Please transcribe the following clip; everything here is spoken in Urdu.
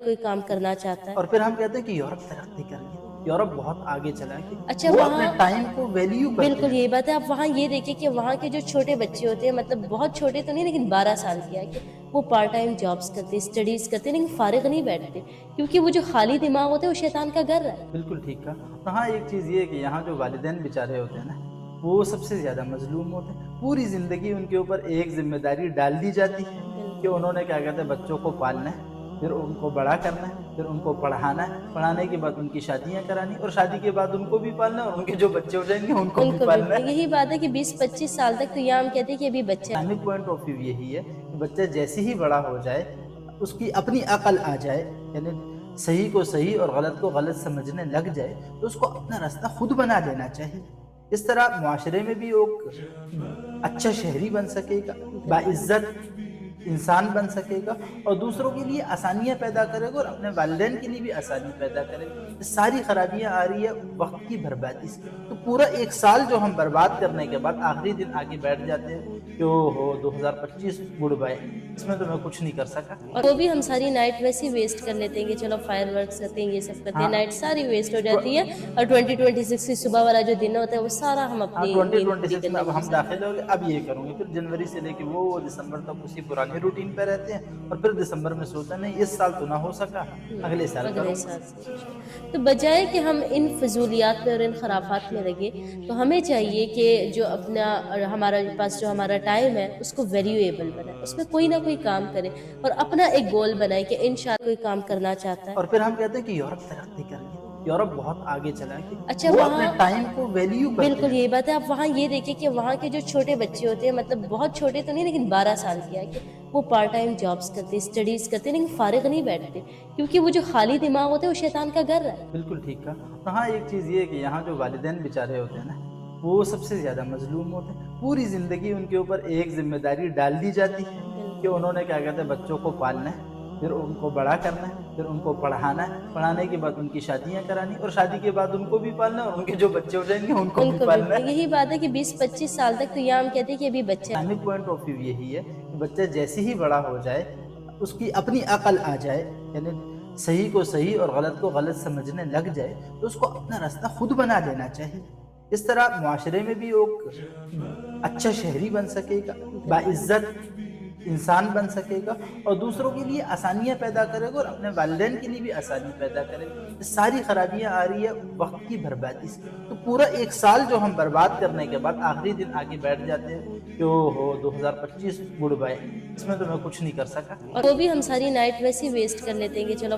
کوئی کام کرنا چاہتا ہے. اور پھر ہم کہتے ہیں کہ یورپ ترقی کر گیا، یورپ بہت آگے چلا گیا. اچھا وہ اپنے وہاں ٹائم کو ویلیو کرتے بالکل ہیں. یہی بات ہے. آپ وہاں یہ دیکھیں کہ وہاں کے جو چھوٹے بچے ہوتے ہیں، مطلب بہت چھوٹے تو نہیں لیکن 12 سال کے کہ وہ پارٹ ٹائم جابس کرتے، اسٹڈیز کرتے، لیکن فارغ نہیں بیٹھتے، کیونکہ وہ جو خالی دماغ ہوتے ہیں وہ شیطان کا گھر ہے. بالکل ٹھیک کہا. ہاں ایک چیز یہ ہے کہ یہاں جو والدین بیچارے ہوتے ہیں نا، وہ سب سے زیادہ مظلوم ہوتے ہیں. پوری زندگی ان کے اوپر ایک ذمہ داری ڈال دی جاتی ہے کہ انہوں نے کیا کہتے ہیں بچوں کو پالنا ہے، پھر ان کو بڑا کرنا ہے، پھر ان کو پڑھانا ہے، پڑھانے کے بعد ان کی شادیاں کرانی، اور شادی کے بعد ان کو بھی پالنا ہے، اور ان کے جو بچے ہو جائیں گے ان کو بھی پالنا ہے. یہی بات ہے کہ 20-25 سال تک تو یہ ہم کہتے ہیں کہ ابھی بچے. اسلامک پوائنٹ آف ویو یہی ہے کہ بچہ جیسے ہی بڑا ہو جائے، اس کی اپنی عقل آ جائے، یعنی صحیح کو صحیح اور غلط کو غلط سمجھنے لگ جائے، تو اس کو اپنا راستہ خود بنا لینا چاہیے. اس طرح معاشرے میں بھی ایک اچھا شہری بن سکے گا، باعزت انسان بن سکے گا، اور دوسروں کے لیے آسانیاں پیدا کرے گا، اور اپنے والدین کے لیے بھی آسانی پیدا کرے گا. یہ ساری خرابیاں آ رہی ہے وقت کی بربادی سے. تو پورا ایک سال جو ہم برباد کرنے کے بعد آخری دن آگے بیٹھ جاتے ہیں کہ او ہو 2025 گڈ بائے، اس میں تو میں کچھ نہیں کر سکا. اور وہ بھی ہم ساری نائٹ ویسے ہی ویسٹ کر لیتے ہیں کہ چلو فائر ورکس کرتے ہیں، یہ سب کرتے ہیں، نائٹ ساری ویسٹ ہو جاتی ہے. اور 2026 کی صبح والا جو دن ہوتا ہے وہ سارا ہم اپنی نیند پوری 2026 میں کرنے اب میں ہم داخل ہو گئے، اب یہ کروں گے، پھر جنوری سے لے کے وہ دسمبر تک اسی پرانے روٹین پہ رہتے ہیں، اور پھر دسمبر میں سوچا نہیں اس سال تو نہ ہو سکا، اگلے سال اگلے کروں سال گا. سے. تو بجائے کہ ہم ان فضولیات میں اور ان خرافات میں لگے، تو ہمیں چاہیے کہ جو اپنا ہمارا پاس جو ہمارا ٹائم ہے اس کو ویلیویبل بنائے، اس میں کوئی نہ کوئی کام کرے، اور اپنا ایک گول بنائے کہ انشاءاللہ کوئی کام کرنا چاہتا ہے. اور پھر ہم کہتے ہیں کہ یورپ ترقی کر گیا، یورپ بہت آگے چلا گیا. اچھا وہ اپنے وہاں ٹائم کو ویلیو کرتے بالکل ہیں. یہی بات ہے. آپ وہاں یہ دیکھیں کہ وہاں کے جو چھوٹے بچے ہوتے ہیں، مطلب بہت چھوٹے تو نہیں لیکن 12 سال کے کہ وہ پارٹ ٹائم جابس کرتے، اسٹڈیز کرتے، لیکن فارغ نہیں بیٹھتے، کیونکہ وہ جو خالی دماغ ہوتے ہیں وہ شیطان کا گھر ہے. بالکل ٹھیک کہا. ہاں ایک چیز یہ ہے کہ یہاں جو والدین بیچارے ہوتے ہیں نا، وہ سب سے زیادہ مظلوم ہوتے ہیں. پوری زندگی ان کے اوپر ایک ذمہ داری ڈال دی جاتی ہے کہ انہوں نے کیا کہتے ہیں بچوں کو پالنا ہے، پھر ان کو بڑا کرنا ہے، پھر ان کو پڑھانا ہے، پڑھانے کے بعد ان کی شادیاں کرانی، اور شادی کے بعد ان کو بھی پالنا ہے، اور ان کے جو بچے ہو جائیں گے ان کو بھی پالنا ہے. یہی بات ہے کہ 20-25 سال تک تو یہ ہم کہتے ہیں کہ ابھی بچے. اسلامک پوائنٹ آف ویو یہی ہے کہ بچہ جیسے ہی بڑا ہو جائے، اس کی اپنی عقل آ جائے، یعنی صحیح کو صحیح اور غلط کو غلط سمجھنے لگ جائے، تو اس کو اپنا راستہ خود بنا لینا چاہیے. اس طرح معاشرے میں بھی ایک اچھا شہری بن سکے گا، باعزت انسان بن سکے گا، اور دوسروں کے لیے آسانیاں پیدا کرے گا، اور اپنے والدین کے لیے بھی آسانی پیدا کرے گا. یہ ساری خرابیاں آ رہی ہے وقت کی بربادی سے. تو پورا ایک سال جو ہم برباد کرنے کے بعد آخری دن آگے بیٹھ جاتے ہیں کہ او ہو 2025 گڈ بائے، اس میں تو میں کچھ نہیں کر سکا. اور وہ بھی ہم ساری نائٹ ویسے ہی ویسٹ کر لیتے ہیں کہ چلو